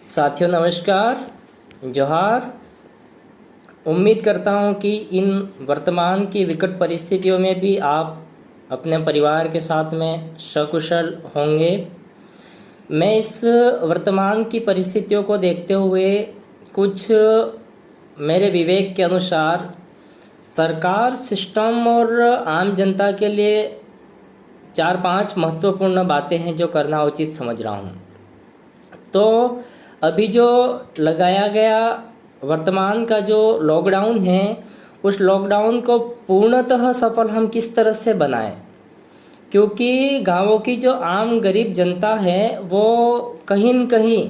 साथियों नमस्कार, जोहार। उम्मीद करता हूँ कि इन वर्तमान की विकट परिस्थितियों में भी आप अपने परिवार के साथ में सकुशल होंगे। मैं इस वर्तमान की परिस्थितियों को देखते हुए कुछ मेरे विवेक के अनुसार सरकार, सिस्टम और आम जनता के लिए 4-5 महत्वपूर्ण बातें हैं जो करना उचित समझ रहा हूँ। तो अभी जो लगाया गया वर्तमान का जो लॉकडाउन है, उस लॉकडाउन को पूर्णतः सफल हम किस तरह से बनाएं, क्योंकि गांवों की जो आम गरीब जनता है वो कहीं न कहीं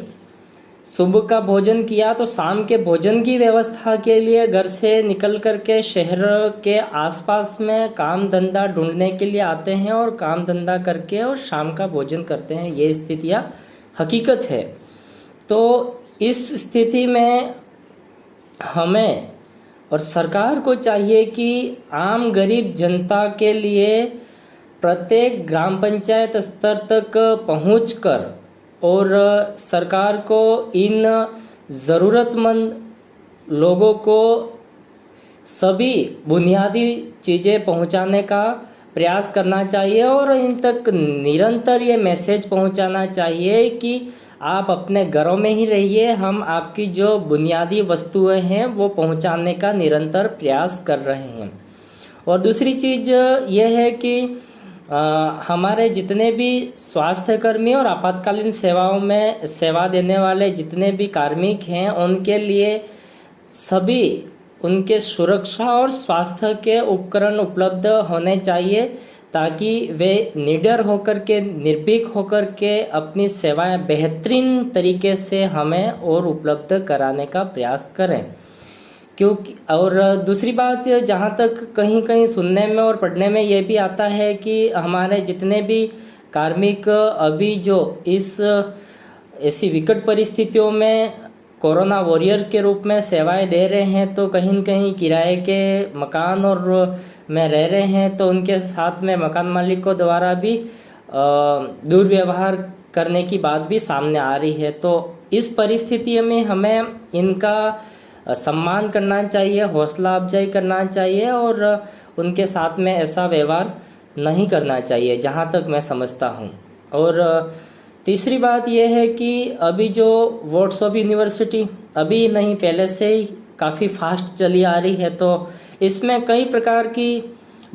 सुबह का भोजन किया तो शाम के भोजन की व्यवस्था के लिए घर से निकल कर के शहर के आसपास में काम धंधा ढूंढने के लिए आते हैं और काम धंधा करके और शाम का भोजन करते हैं। ये स्थितियाँ हकीकत है। तो इस स्थिति में हमें और सरकार को चाहिए कि आम गरीब जनता के लिए प्रत्येक ग्राम पंचायत स्तर तक पहुंचकर और सरकार को इन ज़रूरतमंद लोगों को सभी बुनियादी चीज़ें पहुंचाने का प्रयास करना चाहिए और इन तक निरंतर ये मैसेज पहुंचाना चाहिए कि आप अपने घरों में ही रहिए, हम आपकी जो बुनियादी वस्तुएं हैं वो पहुंचाने का निरंतर प्रयास कर रहे हैं। और दूसरी चीज़ यह है कि हमारे जितने भी स्वास्थ्य कर्मी और आपातकालीन सेवाओं में सेवा देने वाले जितने भी कार्मिक हैं, उनके लिए सभी उनके सुरक्षा और स्वास्थ्य के उपकरण उपलब्ध होने चाहिए ताकि वे निडर होकर के, निर्भीक होकर के अपनी सेवाएं बेहतरीन तरीके से हमें और उपलब्ध कराने का प्रयास करें। क्योंकि और दूसरी बात, जहाँ तक कहीं कहीं सुनने में और पढ़ने में ये भी आता है कि हमारे जितने भी कार्मिक अभी जो इस ऐसी विकट परिस्थितियों में कोरोना वॉरियर के रूप में सेवाएं दे रहे हैं, तो कहीं न कहीं किराए के मकान और में रह रहे हैं, तो उनके साथ में मकान मालिकों द्वारा भी दुर्व्यवहार करने की बात भी सामने आ रही है। तो इस परिस्थिति में हमें इनका सम्मान करना चाहिए, हौसला अफजाई करना चाहिए और उनके साथ में ऐसा व्यवहार नहीं करना चाहिए, जहाँ तक मैं समझता हूँ। और तीसरी बात यह है कि अभी जो व्हाट्सएप यूनिवर्सिटी अभी नहीं पहले से ही काफ़ी फास्ट चली आ रही है, तो इसमें कई प्रकार की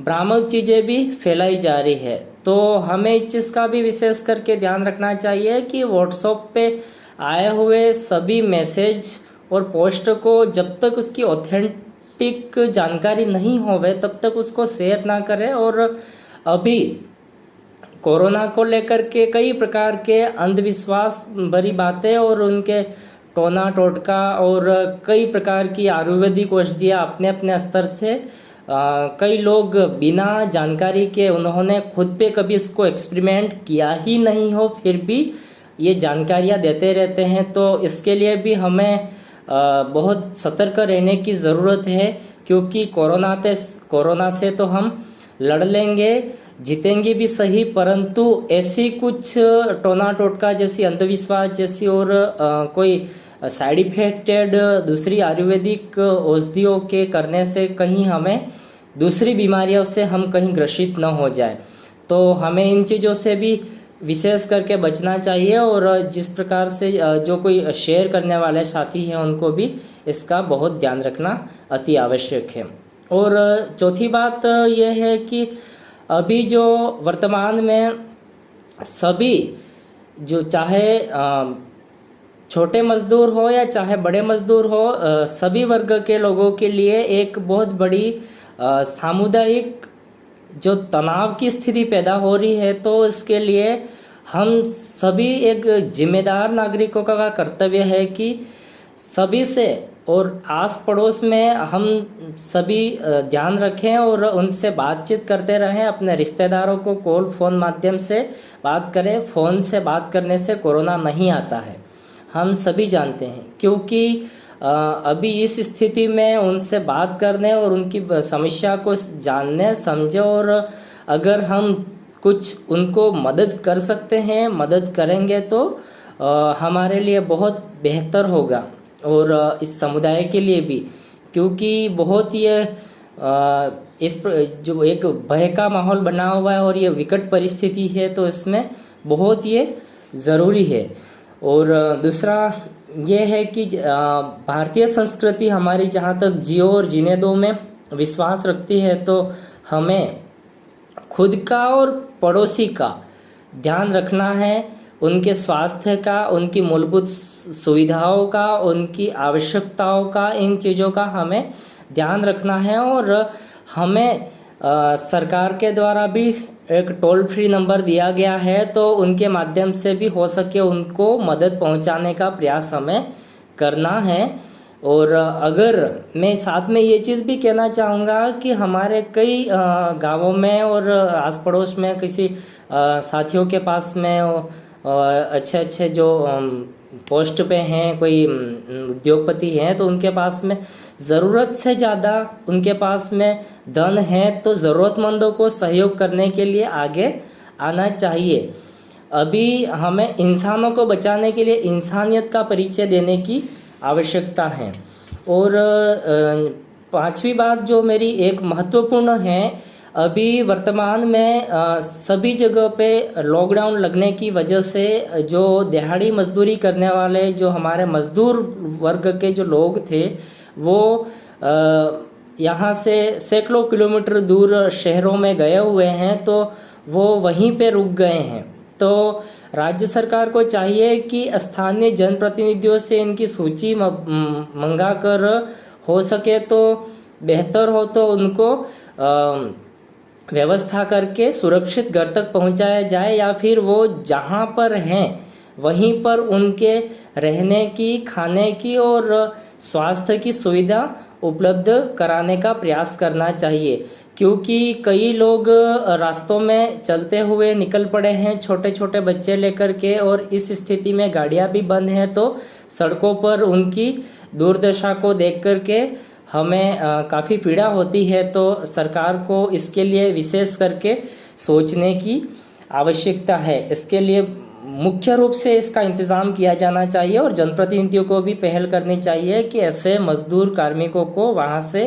भ्रामक चीज़ें भी फैलाई जा रही है। तो हमें इस चीज़ का भी विशेष करके ध्यान रखना चाहिए कि व्हाट्सएप पे आए हुए सभी मैसेज और पोस्ट को जब तक उसकी ऑथेंटिक जानकारी नहीं होवे तब तक उसको शेयर ना करें। और अभी कोरोना को लेकर के कई प्रकार के अंधविश्वास भरी बातें और उनके टोना टोटका और कई प्रकार की आयुर्वेदिक औषधियाँ अपने अपने स्तर से कई लोग बिना जानकारी के, उन्होंने खुद पे कभी इसको एक्सपेरिमेंट किया ही नहीं हो, फिर भी ये जानकारियाँ देते रहते हैं। तो इसके लिए भी हमें बहुत सतर्क रहने की ज़रूरत है, क्योंकि कोरोना से तो हम लड़ लेंगे, जीतेंगे भी सही, परंतु ऐसी कुछ टोना टोटका जैसी, अंधविश्वास जैसी और कोई साइड इफेक्टेड दूसरी आयुर्वेदिक औषधियों के करने से कहीं हमें दूसरी बीमारियों से हम कहीं ग्रसित न हो जाए। तो हमें इन चीज़ों से भी विशेष करके बचना चाहिए और जिस प्रकार से जो कोई शेयर करने वाले साथी हैं उनको भी इसका बहुत ध्यान रखना अति आवश्यक है। और चौथी बात यह है कि अभी जो वर्तमान में सभी जो चाहे छोटे मजदूर हो या चाहे बड़े मजदूर हो, सभी वर्ग के लोगों के लिए एक बहुत बड़ी सामुदायिक जो तनाव की स्थिति पैदा हो रही है। तो इसके लिए हम सभी एक जिम्मेदार नागरिकों का कर्तव्य है कि सभी से और आस पड़ोस में हम सभी ध्यान रखें और उनसे बातचीत करते रहें। अपने रिश्तेदारों को कॉल फ़ोन माध्यम से बात करें। फ़ोन से बात करने से कोरोना नहीं आता है, हम सभी जानते हैं, क्योंकि अभी इस स्थिति में उनसे बात करने और उनकी समस्या को जानने समझे और अगर हम कुछ उनको मदद कर सकते हैं, मदद करेंगे तो हमारे लिए बहुत बेहतर होगा और इस समुदाय के लिए भी, क्योंकि बहुत ये जो एक भय का माहौल बना हुआ है और ये विकट परिस्थिति है, तो इसमें बहुत ये ज़रूरी है। और दूसरा ये है कि भारतीय संस्कृति हमारी जहाँ तक जियो और जीने दो में विश्वास रखती है, तो हमें खुद का और पड़ोसी का ध्यान रखना है, उनके स्वास्थ्य का, उनकी मूलभूत सुविधाओं का, उनकी आवश्यकताओं का, इन चीज़ों का हमें ध्यान रखना है। और हमें सरकार के द्वारा भी एक टोल फ्री नंबर दिया गया है, तो उनके माध्यम से भी हो सके उनको मदद पहुंचाने का प्रयास हमें करना है। और अगर मैं साथ में ये चीज़ भी कहना चाहूँगा कि हमारे कई गांवों में और आस पड़ोस में किसी साथियों के पास में अच्छे अच्छे जो पोस्ट पे हैं, कोई उद्योगपति हैं, तो उनके पास में ज़रूरत से ज़्यादा उनके पास में धन है, तो ज़रूरतमंदों को सहयोग करने के लिए आगे आना चाहिए। अभी हमें इंसानों को बचाने के लिए इंसानियत का परिचय देने की आवश्यकता है। और पांचवी बात जो मेरी एक महत्वपूर्ण है, अभी वर्तमान में सभी जगह पे लॉकडाउन लगने की वजह से जो दिहाड़ी मजदूरी करने वाले जो हमारे मजदूर वर्ग के जो लोग थे, वो यहाँ से सैकड़ों किलोमीटर दूर शहरों में गए हुए हैं, तो वो वहीं पे रुक गए हैं। तो राज्य सरकार को चाहिए कि स्थानीय जनप्रतिनिधियों से इनकी सूची मंगा कर, हो सके तो बेहतर हो तो उनको व्यवस्था करके सुरक्षित घर तक पहुंचाया जाए, या फिर वो जहां पर हैं वहीं पर उनके रहने की, खाने की और स्वास्थ्य की सुविधा उपलब्ध कराने का प्रयास करना चाहिए। क्योंकि कई लोग रास्तों में चलते हुए निकल पड़े हैं, छोटे छोटे बच्चे लेकर के, और इस स्थिति में गाड़ियां भी बंद हैं, तो सड़कों पर उनकी दुर्दशा को देख करके हमें काफ़ी पीड़ा होती है। तो सरकार को इसके लिए विशेष करके सोचने की आवश्यकता है। इसके लिए मुख्य रूप से इसका इंतज़ाम किया जाना चाहिए और जनप्रतिनिधियों को भी पहल करनी चाहिए कि ऐसे मजदूर कार्मिकों को वहाँ से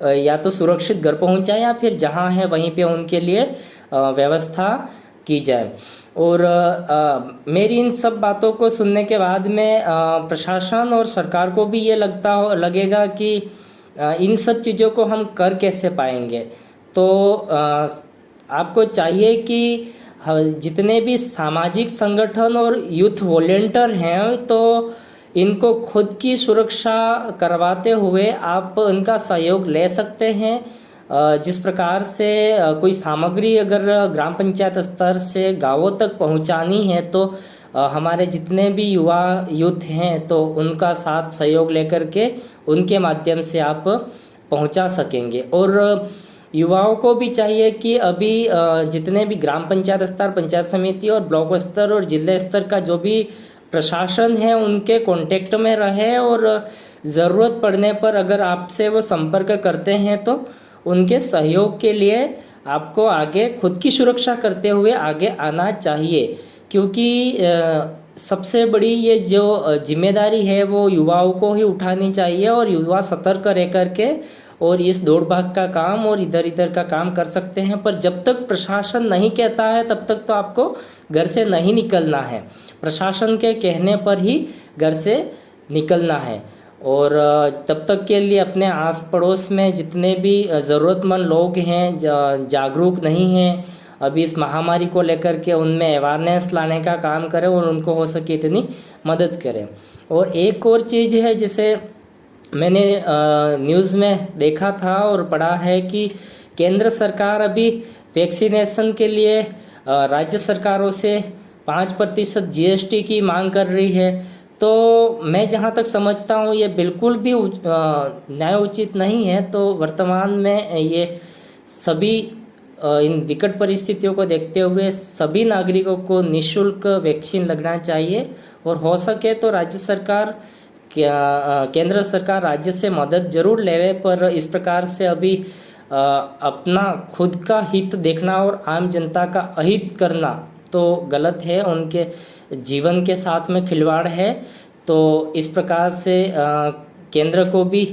या तो सुरक्षित घर पहुँचाएं, या फिर जहाँ है वहीं पे उनके लिए व्यवस्था की जाए। और मेरी इन सब बातों को सुनने के बाद में प्रशासन और सरकार को भी ये लगेगा कि इन सब चीज़ों को हम कर कैसे पाएंगे। तो आपको चाहिए कि जितने भी सामाजिक संगठन और यूथ वॉलेंटियर हैं, तो इनको खुद की सुरक्षा करवाते हुए आप इनका सहयोग ले सकते हैं। जिस प्रकार से कोई सामग्री अगर ग्राम पंचायत स्तर से गांवों तक पहुंचानी है, तो हमारे जितने भी यूथ हैं, तो उनका साथ सहयोग लेकर के उनके माध्यम से आप पहुंचा सकेंगे। और युवाओं को भी चाहिए कि अभी जितने भी ग्राम पंचायत स्तर, पंचायत समिति और ब्लॉक स्तर और जिला स्तर का जो भी प्रशासन है, उनके कांटेक्ट में रहे, और ज़रूरत पड़ने पर अगर आपसे वो संपर्क करते हैं, तो उनके सहयोग के लिए आपको आगे खुद की सुरक्षा करते हुए आगे आना चाहिए। क्योंकि सबसे बड़ी ये जो जिम्मेदारी है वो युवाओं को ही उठानी चाहिए, और युवा सतर्क रह करके और इस दौड़ भाग का काम और इधर इधर का काम कर सकते हैं। पर जब तक प्रशासन नहीं कहता है, तब तक तो आपको घर से नहीं निकलना है। प्रशासन के कहने पर ही घर से निकलना है। और तब तक के लिए अपने आस पड़ोस में जितने भी ज़रूरतमंद लोग हैं, जागरूक नहीं हैं अभी इस महामारी को लेकर के, उनमें अवेयरनेस लाने का काम करें और उनको हो सके इतनी मदद करें। और एक और चीज़ है, जिसे मैंने न्यूज़ में देखा था और पढ़ा है कि केंद्र सरकार अभी वैक्सीनेशन के लिए राज्य सरकारों से 5% GST की मांग कर रही है। तो मैं जहाँ तक समझता हूँ ये बिल्कुल भी न्याय उचित नहीं है। तो वर्तमान में ये सभी इन विकट परिस्थितियों को देखते हुए सभी नागरिकों को निःशुल्क वैक्सीन लगना चाहिए, और हो सके तो राज्य सरकार केंद्र सरकार राज्य से मदद जरूर लेवे, पर इस प्रकार से अभी अपना खुद का हित देखना और आम जनता का अहित करना तो गलत है। उनके जीवन के साथ में खिलवाड़ है। तो इस प्रकार से केंद्र को भी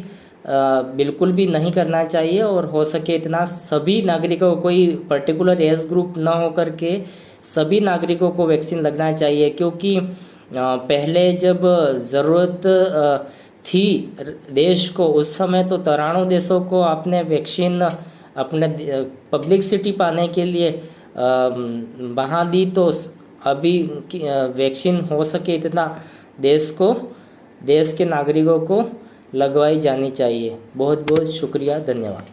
बिल्कुल भी नहीं करना चाहिए और हो सके इतना सभी नागरिकों को, कोई पर्टिकुलर एज ग्रुप ना हो करके सभी नागरिकों को वैक्सीन लगना चाहिए। क्योंकि पहले जब ज़रूरत थी देश को, उस समय तो 93 देशों को आपने वैक्सीन अपने पब्लिसिटी पाने के लिए बहा दी। तो अभी वैक्सीन हो सके इतना देश के नागरिकों को लगवाई जानी चाहिए। बहुत बहुत शुक्रिया, धन्यवाद।